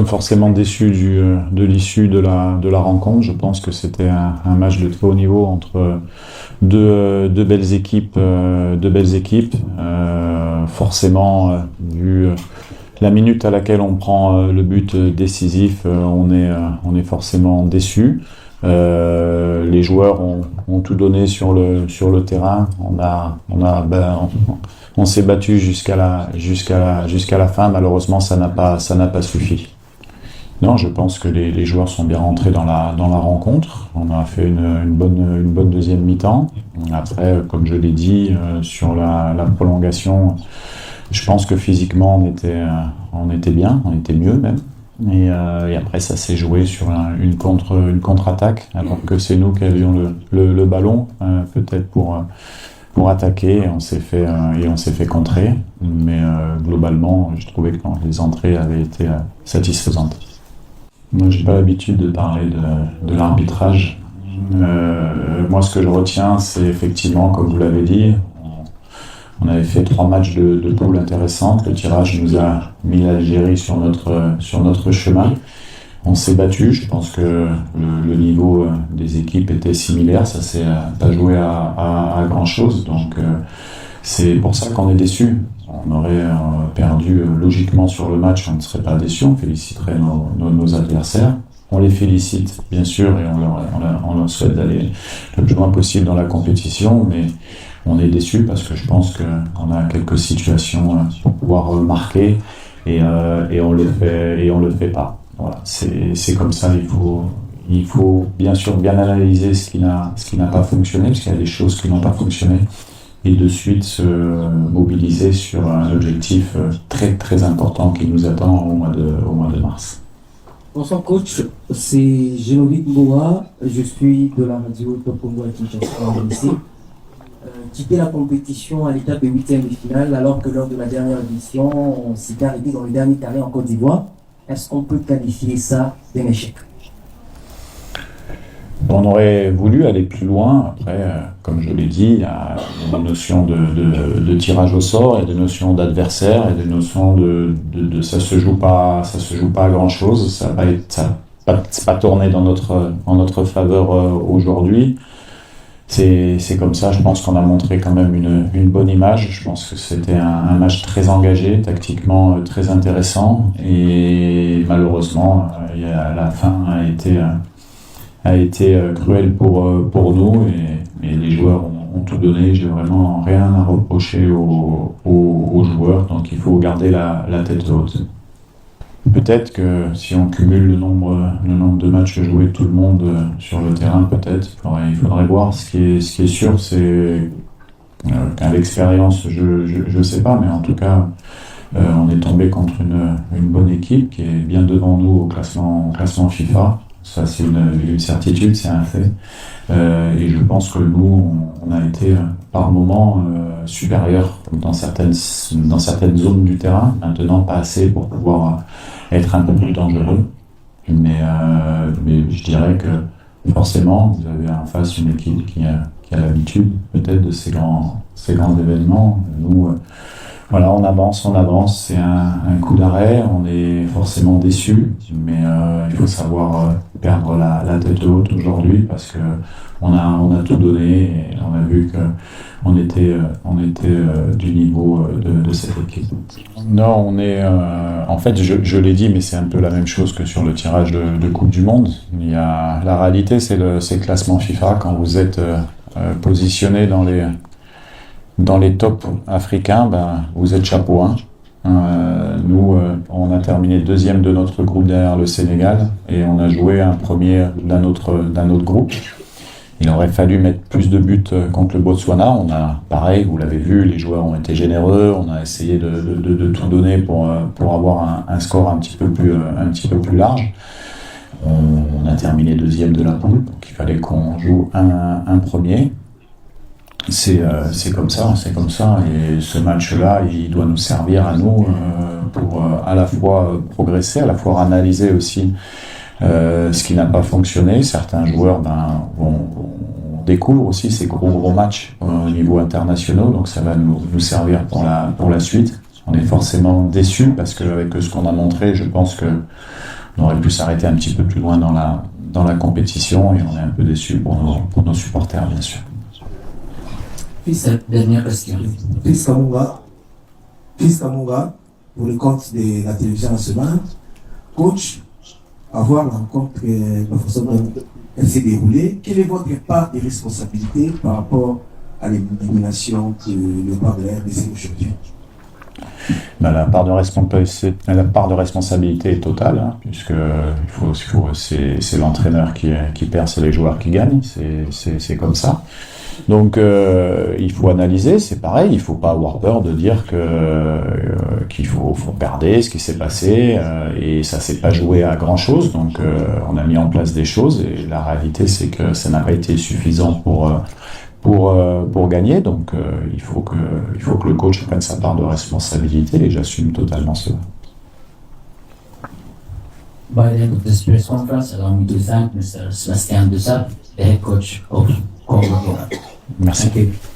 Forcément déçu de l'issue de la rencontre. Je pense que c'était un match de très haut niveau entre deux belles équipes. Forcément, vu la minute à laquelle on prend le but décisif, on est forcément déçu. Les joueurs ont tout donné sur le terrain. On s'est battu jusqu'à la fin. Malheureusement, ça n'a pas suffi. Non, je pense que les joueurs sont bien rentrés dans la rencontre. On a fait une bonne deuxième mi-temps. Après, comme je l'ai dit, sur la prolongation, je pense que physiquement, on était bien, on était mieux même. Et après, ça s'est joué sur une contre-attaque, alors que c'est nous qui avions le ballon, peut-être pour attaquer, et on s'est fait contrer. Mais globalement, je trouvais que les entrées avaient été satisfaisantes. Moi, j'ai pas l'habitude de parler de l'arbitrage. Moi, ce que je retiens, c'est effectivement, comme vous l'avez dit, on avait fait 3 matchs de poule intéressantes. Le tirage nous a mis l'Algérie sur notre chemin. On s'est battu. Je pense que le niveau des équipes était similaire. Ça s'est pas joué à grand chose. Donc, c'est pour ça qu'on est déçus. On aurait perdu logiquement sur le match, on ne serait pas déçus, on féliciterait nos adversaires. On les félicite, bien sûr, et on leur souhaite d'aller le plus loin possible dans la compétition, mais on est déçus parce que je pense qu'on a quelques situations pour pouvoir marquer et on le fait pas. Voilà, c'est comme ça, il faut bien sûr bien analyser ce qui n'a pas fonctionné, parce qu'il y a des choses qui n'ont pas fonctionné, et de suite se mobiliser sur un objectif très très important qui nous attend au mois de mars. Bonsoir coach, c'est Génovic Ngoa, je suis de la radio Top Congo à Kinshasa en lycée. Quitter la compétition à l'étape de 8e de finale alors que lors de la dernière édition on s'était arrêté dans le dernier carré en Côte d'Ivoire. Est-ce qu'on peut qualifier ça d'un échec? On aurait voulu aller plus loin. Après, comme je l'ai dit, il y a des notions de tirage au sort, et des notions d'adversaire, et des notions de ça se joue pas à grand chose. Ça va pas tourné dans notre faveur aujourd'hui. C'est comme ça. Je pense qu'on a montré quand même une bonne image. Je pense que c'était un match très engagé, tactiquement très intéressant, et malheureusement, la fin a été cruel pour nous, et les joueurs ont tout donné. J'ai vraiment rien à reprocher aux joueurs, donc il faut garder la tête haute. Peut-être que si on cumule le nombre de matchs joués, tout le monde sur le terrain, peut-être, il faudrait voir. Ce qui est sûr, c'est qu'à l'expérience, je sais pas, mais en tout cas, on est tombé contre une bonne équipe qui est bien devant nous au classement FIFA. Ça, c'est une certitude, c'est un fait. Et je pense que nous, on a été par moments supérieurs dans certaines zones du terrain. Maintenant, pas assez pour pouvoir être un peu plus dangereux. Mais je dirais que forcément, vous avez en face une équipe qui a l'habitude peut-être de ces grands événements. Nous, voilà, on avance, c'est un coup d'arrêt, on est forcément déçus, mais il faut savoir perdre la tête haute aujourd'hui, parce que on a tout donné, et on a vu que on était du niveau de cette équipe. Non, on est en fait, je l'ai dit, mais c'est un peu la même chose que sur le tirage de Coupe du Monde. La réalité, c'est le classement FIFA. Quand vous êtes positionné dans les tops africains, vous êtes chapeau 1. Nous, on a terminé 2e de notre groupe derrière le Sénégal, et on a joué un premier d'un autre groupe. Il aurait fallu mettre plus de buts contre le Botswana. On a, pareil, vous l'avez vu, les joueurs ont été généreux. On a essayé de tout donner pour avoir un score un petit peu plus large. On a terminé 2e de la poule, donc il fallait qu'on joue un premier. C'est comme ça, et ce match-là, il doit nous servir à nous pour à la fois progresser, à la fois analyser aussi ce qui n'a pas fonctionné. Certains joueurs on découvre aussi ces gros matchs au niveau international, donc ça va nous servir pour la suite. On est forcément déçu parce qu'avec ce qu'on a montré, je pense qu'on aurait pu s'arrêter un petit peu plus loin dans la compétition et on est un peu déçu pour nos supporters, bien sûr. Puis cette dernière question. Fils Kamunga, pour le compte de la télévision nationale, coach, avoir la rencontre la façon dont elle s'est déroulée, quelle est votre part de responsabilité par rapport à l'élimination que le part de la RDC aujourd'hui? La part de responsabilité est totale, hein, puisque c'est l'entraîneur qui perd, c'est les joueurs qui gagnent, c'est comme ça. Donc il faut analyser, c'est pareil, il faut pas avoir peur de dire qu'il faut regarder ce qui s'est passé et ça s'est pas joué à grand chose. Donc on a mis en place des choses et la réalité c'est que ça n'a pas été suffisant pour gagner. Donc il faut que le coach prenne sa part de responsabilité et j'assume totalement cela. By the end of this press conference, allow me to thank Mr. Sebastian Dussart, the head coach of Congo. Merci. Thank you.